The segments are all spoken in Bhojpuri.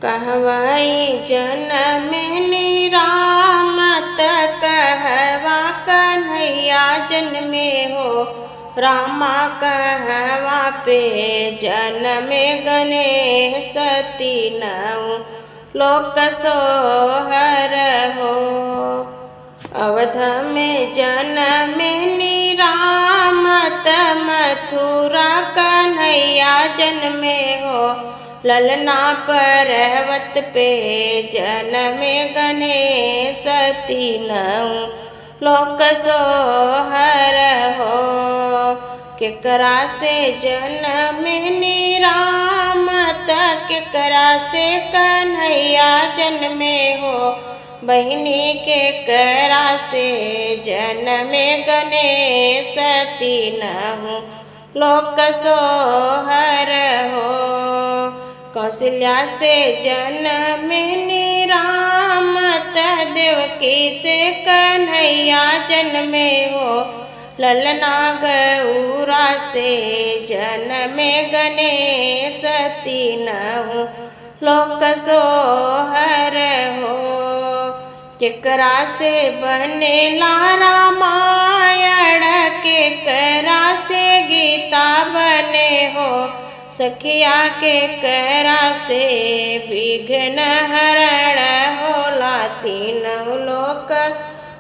कहवाई जनमनि रामत कहवा कन्हैया जन्मे हो। रामा कहवा पे जनमे गणेश तीनऊ लोक सोहर हो। अवध में जनमनि रामत मथुरा कन्हैया जन्मे हो। ललना पर्वत पे जनमे गणेश तीनऊ लोक सोहर हो। केकरा से जनमनि रामत केकरा से कन्हैया जन्मे हो। बहिनी केकरा से जनमे गणेश तीनऊ लोक सोहर हो। कौशल्या से जनमनि रामत देवकी से कन्हैया जन्मे हो। ललना गौरा से जनमे गणेश तीनऊ लोक सोहर हो। केकरा से बनेला रामायण केकरा से गीता बने हो। सखिया केकरा से विघ्न हरण होला। तीनों लोक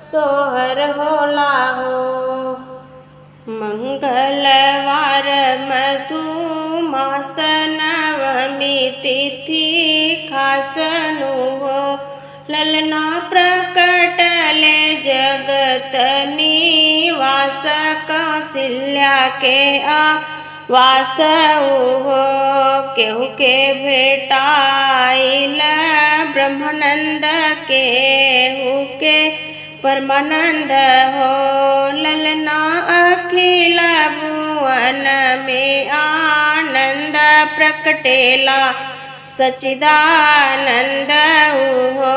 सोहर होला हो। मंगलवार मधुमास नवमी तिथि खासनु हो। ललना प्रकटले जगत निवास कौशल्या के आवास हो। केहू के भेटाइल ब्रह्मानंद केहू के परमानंद हो। ललना अखिल भुवन में आनंद प्रकटेला सच्चिदानंद हो।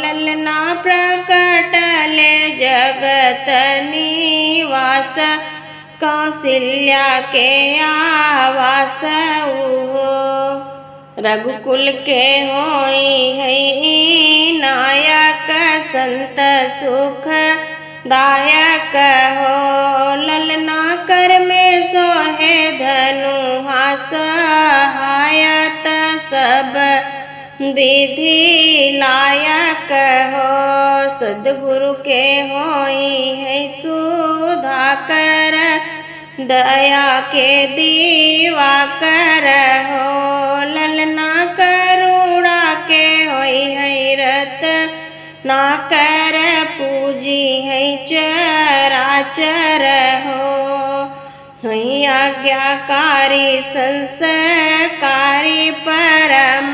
ललना प्रकटले जगत निवास कौशल्या के आवास हो। रघुकुल के होई है नायक संत सुख दायक हो। ललना कर में सोहे धनु सहायत सब विधि लायक हो। सद्गुरु के होई है सुधाकर दया के दीवाकर हो। ललना करुणा के होई है रत ना कर पूजी है चराचर हो। हई आज्ञाकारी संस्कारी परम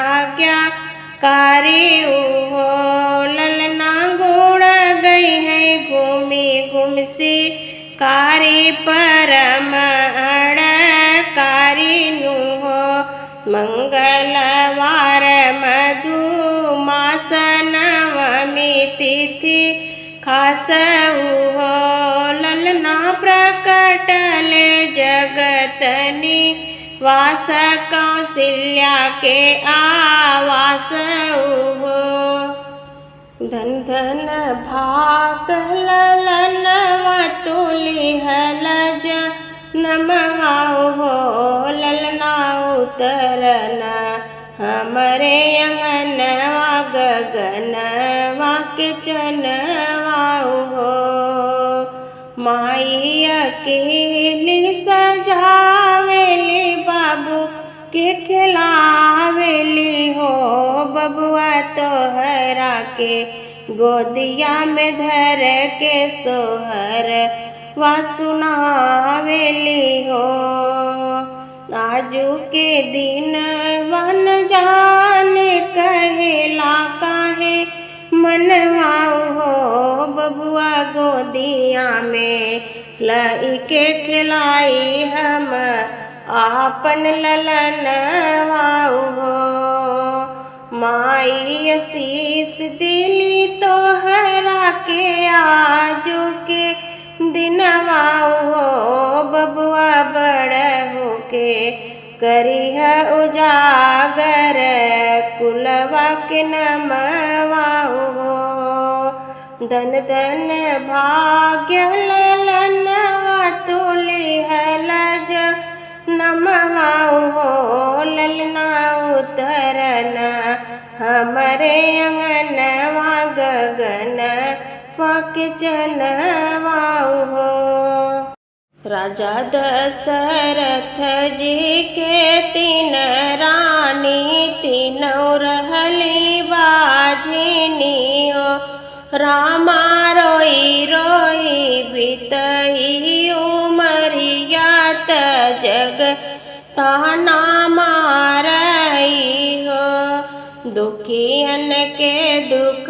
आज्ञाकारी हो। ललना गुण गई है घूमी घुमसी कारी परम अड़कारी नु हो। मंगलवार मधुमास नवमी तिथि खास हो। ललना प्रकटले जगत निवास कौशल्या के आवास हो। धन धन भाग ललनवा तुलिहल जनमवा हो। ललना उतरना हमरे अंगनवा गगनवा के चनवा हो। माई अकेली सजावेली बाबू के खिलावेली हो। बबुआ तोहरा के गोदिया में धर के सोहर वा सुनावेली हो। आजू के दिन वन जाने कहेला काहे मनवा हो। बबुआ गोदिया में लई के खिलाई हम आपन ललनवा हो। माई आशीष दिली तोहरा के आजू के दिनवा हो। बबुआ बड़ होके करिह उजागर कुलवा के नमवाऊ हो। धन धन भाग्य ललनवा तुलिहल नमवाऊ हो। ललना उतरन हमरे अंगनवा गगन वाके चलवाऊ हो। राजा दशरथ जी के तीन रानी तीनों रहली बाझिनी हो। रामा रोई रोई बीतई उमरिया त जग ताना मारई हो। दुखियन के दुख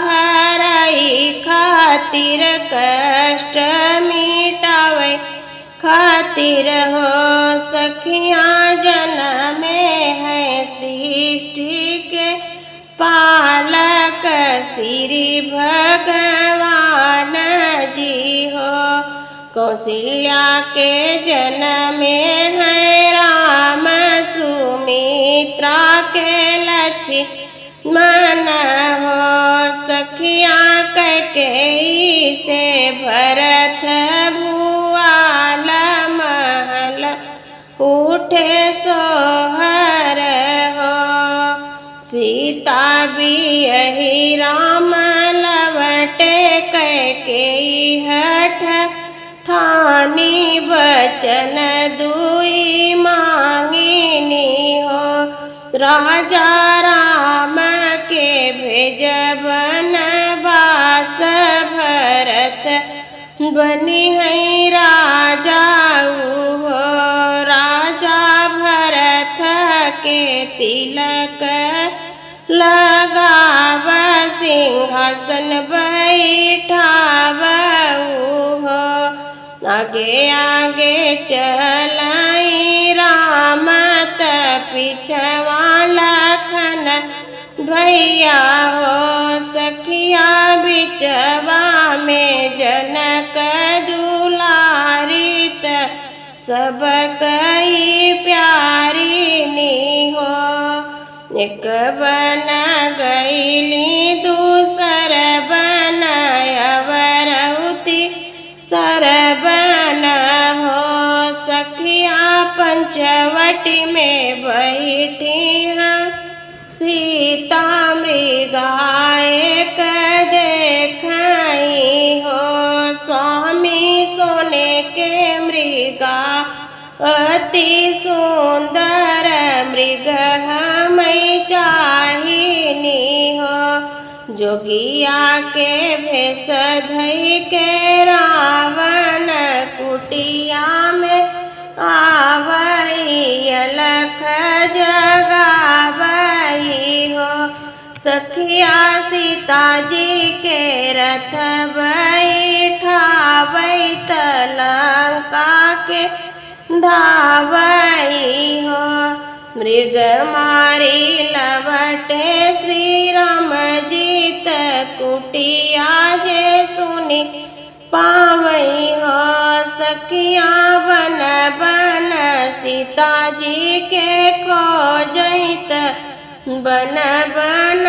हरई खातिर कष्ट मिटावे खातिर हो। सखियाँ जन्मे है सृष्टि के पालक श्री भगवान जी हो। कौशल्या के जन्मे है राम सुमित्रा के लक्ष्मण हो। सखियाँ कैकेयी से भरत भुआल महल उठे सोहर हो। सीता बियही राम लवटे कैकेयी हठ ठानी बचन दुई मांगिनी हो। राजा राम के भेजबन बास भरत बनी है राजा हो। राजा भरत के तिलक लगाव सिंहासन बैठावऊ हो। आगे आगे चलाई राम त पिछवा लखन भैया हो। सखिया बिचवा में जनक दुलारी त सब कई प्यारी नी हो। एक बन गईली दूसर बन अवरौती सरबन हो। सखिया पंचवटी में बैठी हैं सीता मृगाए क देखाई हो। स्वामी सोने के मृगा अति सुंदर मृग हमें चाहिनी हो। जोगिया के भेष धई के रावण कुटिया में आवई अलख जगावई हो। सखिया सीता जी के रथ बैठावई त लंका के धावई हो। मृग मारी लवटे श्री राम जी त कुटिया जे सुनी पावई हो। सखिया बन बन सीता जी के खोजई त बन बन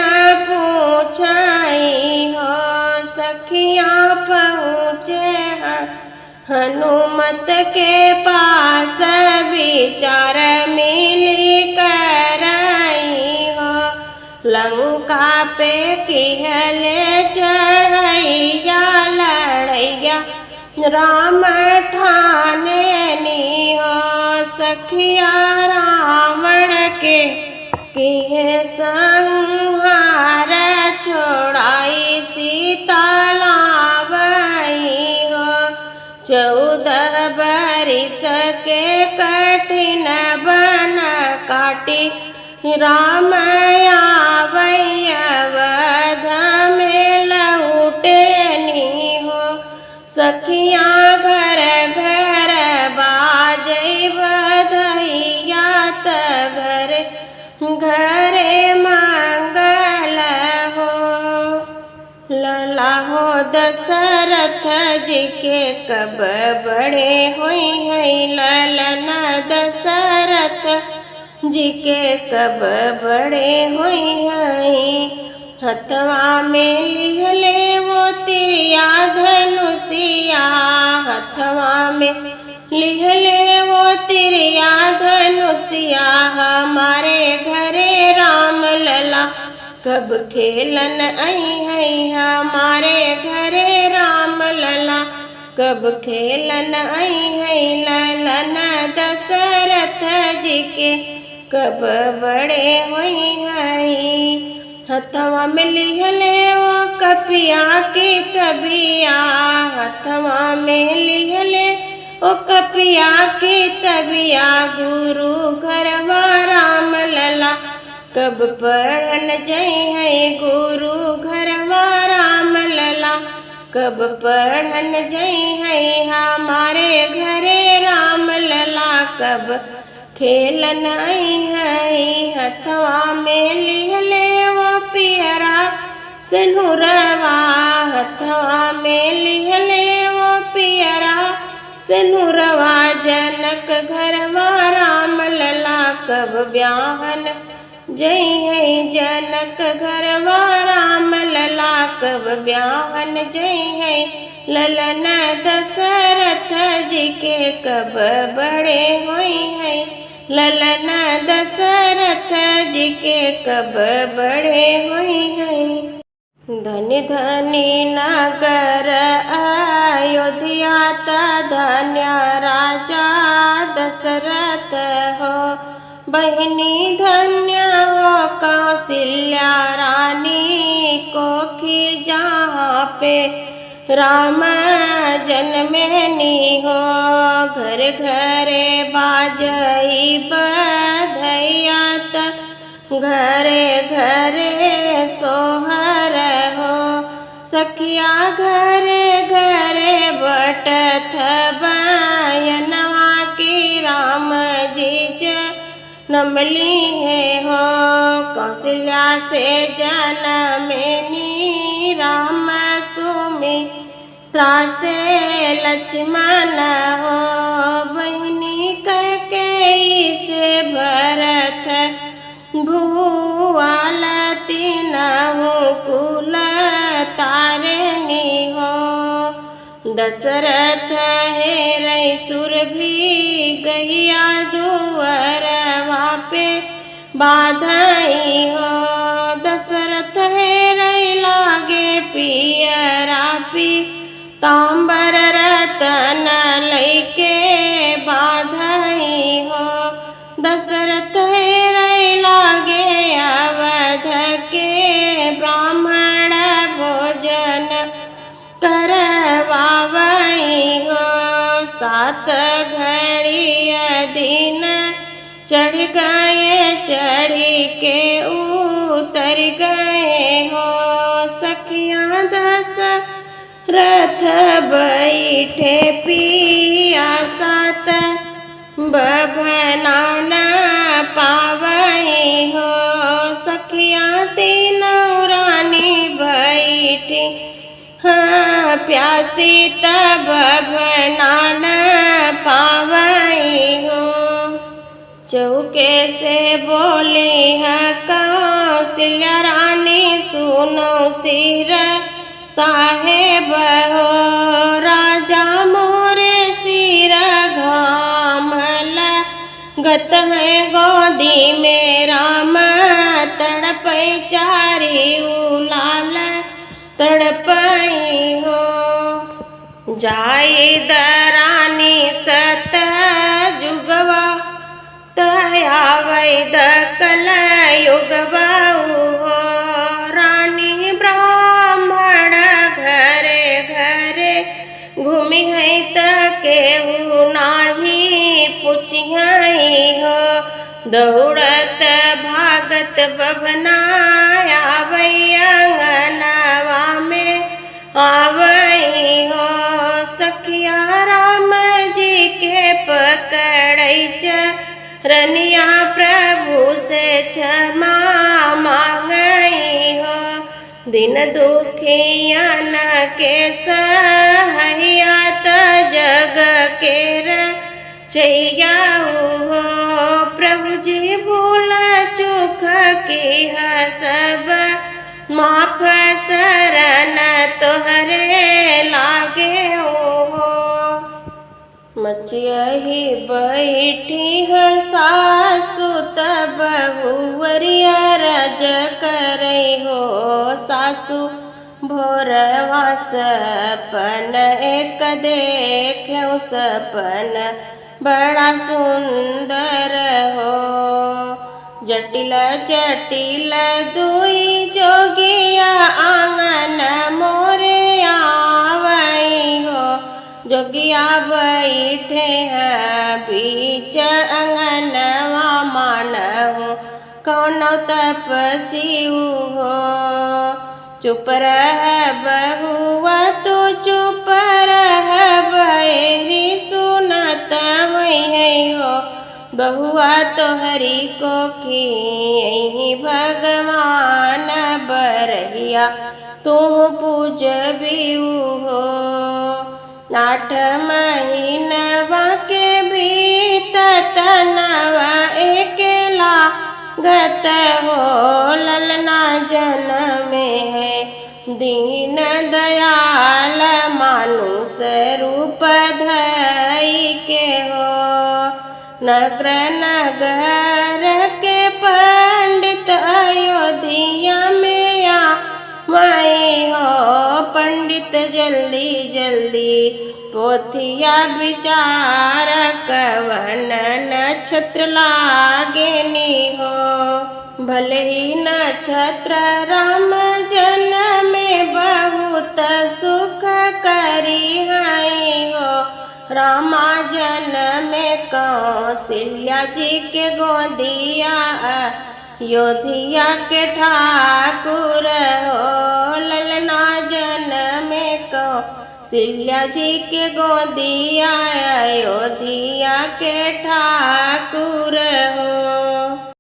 पूछई हो। सखिया पहुँचे हनुमत के पास विचार मिली करई हो। लंका पे किहले चढ़ैया लड़ैया राम ठाने नी हो। सखिया रावण के किहे संहार छोड़ाई सीता लावई हो। 14 बरिस के कठिन बन काटी राम आवई अवध में लौटे नी हो। सखिया घर घर बाजई बधैया त घर घरे मंगल हो। लला हो दशरथ जी के कब बड़े हुई है ललन दशरथ जी के कब बड़े हुई हैं। हथवा में लिहले वो तिरिया धनुषिया, हथवा में लिहले वो तिरिया धनुषिया। हमारे घरे राम लला कब खेलन आई है, हमारे घरे राम लला कब खेलन आई है। ललन दशरथ जी के कब बड़े हुई हैं। हथवा में लिहले वो कपिया की तबिया, हथवा में लिहले वो कपिया की तबिया। गुरु घरवा राम लला कब पढ़न जई है, गुरु घरवा राम लला कब पढ़न जई है। हमारे घरे राम लला कब खेलन आई है। हथवा में लिहले वो पियरा सिनुरवा, हथवा में लिहले वो पियरा सिनुरवा। जनक घरवा राम लला कब ब्याहन जई है, जनक घरवा राम लला कब ब्याहन जई है। ललन दशरथ जी के कब बड़े हुई हैं, ललन दशरथ जी के कब बड़े हुई हैं। धन्य धनी नगर अयोध्या धन्य राजा दशरथ हो। बहिनी धन्य हो कौशल्या रानी कोखी, जहाँ पे राम जन्मनी हो। घर घरे बाजई बधैया त घरे घरे सोहर हो। सखिया घरे घरे बटथ बयनवा की राम जी नमली है हो। कौशल्या से जनमेनी राम सुमित्रा से लक्ष्मण हो। बहिनी कैकेयी से भरत भुआल तीनहु कुल तारिणी हो। दशरथ हेरै सुरभि गैया दुअरवा पे बाधई हो। दशरथ हेरै लागे पियरा पीताम्बर रतन लैके बाधई हो। दशरथ हेरै लागे अवध के ब्राह्मण भोजन करवावई हो। 7 घड़ी दिन चढ़ गए, चढ़ी के उतर गए हो। सखियाँ दशरथ बैठे पिया 7 बभना न पावई हो। सखियाँ तीनों रानी बैठी हाँ प्यासी तब बभना न पावई हो। चौके से बोली है कौशल्या रानी सुनो सिर साहेब हो। राजा मोरे सिर घामल गत है गोदी में राम तड़पई चारी उलाल तड़पई हो। जाई दरानी सत जुगवा तया वैद कल युगवा हो। रानी ब्राह्मण घरे घरे घूमी है त केहू नाही पुछियाई हो। दौड़त भागत बभनाया अंगनवा में आवई हो। सखिया राम जी के पकड़ई रनिया प्रभु से क्षमा मांगई हो। दिन दुखियन के सहैया त जग के छैया हो प्रभु जी भूल चूक के सब माफ शरण तोहरे लागे हो। मचियही बैठी है सासु तब बहुवरिया रज करे हो सासु भोरवा सपन एक देख्यो सपन बड़ा सुंदर हो। जटिल जटिल दुई जोगिया आंगन मोरे आवई हो। जोगिया बैठे हैं बीच अंगनवा मानहु कौनो तपस्यु हो। चुप रह बहुआ तू चुप रह बहरी सुनत है हो। बहुआ तोहरी को की भगवान बरहिया तू पूजबियु हो। 8 महीनवा के भीतर नवा एकेला गत हो। ललना जन्म है दीन दयाल मानुष रूप धई के हो। नगर नगर के पंडित अयोध्या में आए हो। पंडित जल्दी जल्दी पोथिया विचार कवन नक्षत्र लागेनी हो। भले ही नक्षत्र राम जन्म में बहुत सुख करी है हो। रामा जन्म में कौशल्या जी के गोदिया अयोध्या के ठाकुर हो। ललना जन्म में कौशल्या जी के गोदिया अयोध्या के ठाकुर हो।